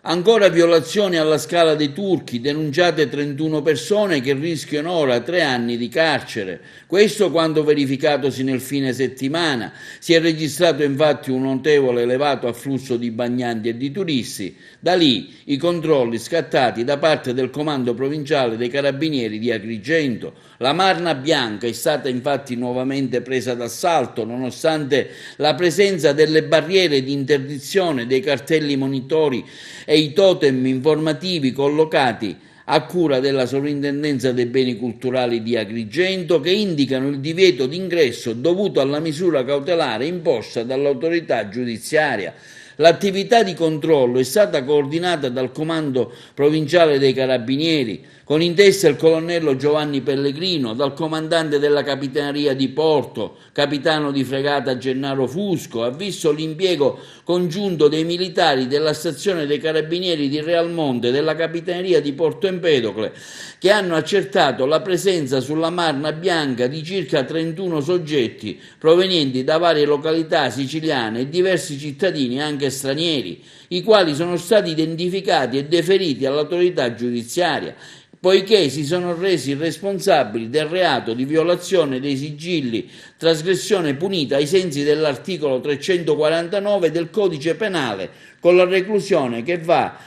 Ancora violazioni alla Scala dei Turchi, denunciate 31 persone che rischiano ora 3 anni di carcere. Questo quando verificatosi nel fine settimana. Si è registrato infatti un notevole elevato afflusso di bagnanti e di turisti. Da lì i controlli scattati da parte del Comando Provinciale dei Carabinieri di Agrigento. La Marna Bianca è stata infatti nuovamente presa d'assalto nonostante la presenza delle barriere di interdizione, dei cartelli monitori e i totem informativi collocati a cura della Sovrintendenza dei Beni Culturali di Agrigento, che indicano il divieto d'ingresso dovuto alla misura cautelare imposta dall'autorità giudiziaria. L'attività di controllo è stata coordinata dal Comando Provinciale dei Carabinieri, con in testa il colonnello Giovanni Pellegrino, dal comandante della Capitaneria di Porto, capitano di fregata Gennaro Fusco. Ha visto l'impiego congiunto dei militari della stazione dei Carabinieri di Realmonte e della Capitaneria di Porto Empedocle, che hanno accertato la presenza sulla Marna Bianca di circa 31 soggetti provenienti da varie località siciliane e diversi cittadini anche stranieri, i quali sono stati identificati e deferiti all'autorità giudiziaria, poiché si sono resi responsabili del reato di violazione dei sigilli, trasgressione punita ai sensi dell'articolo 349 del Codice Penale, con la reclusione che va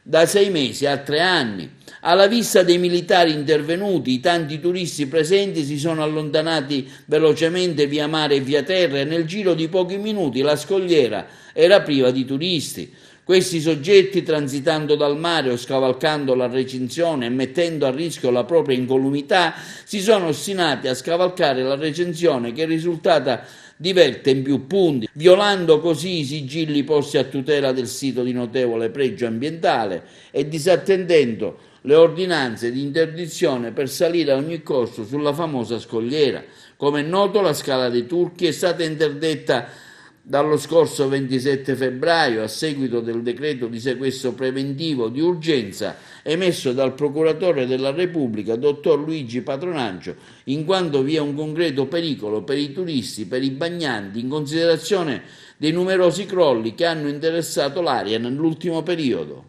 da 6 mesi a 3 anni. Alla vista dei militari intervenuti, i tanti turisti presenti si sono allontanati velocemente via mare e via terra e nel giro di pochi minuti la scogliera era priva di turisti. Questi soggetti, transitando dal mare o scavalcando la recinzione e mettendo a rischio la propria incolumità, si sono ostinati a scavalcare la recinzione, che è risultata diverte in più punti, violando così i sigilli posti a tutela del sito di notevole pregio ambientale e disattendendo le ordinanze di interdizione per salire a ogni costo sulla famosa scogliera. Come è noto, la Scala dei Turchi è stata interdetta dallo scorso 27 febbraio a seguito del decreto di sequestro preventivo di urgenza emesso dal procuratore della Repubblica, dottor Luigi Patronaggio, in quanto vi è un concreto pericolo per i turisti, per i bagnanti, in considerazione dei numerosi crolli che hanno interessato l'area nell'ultimo periodo.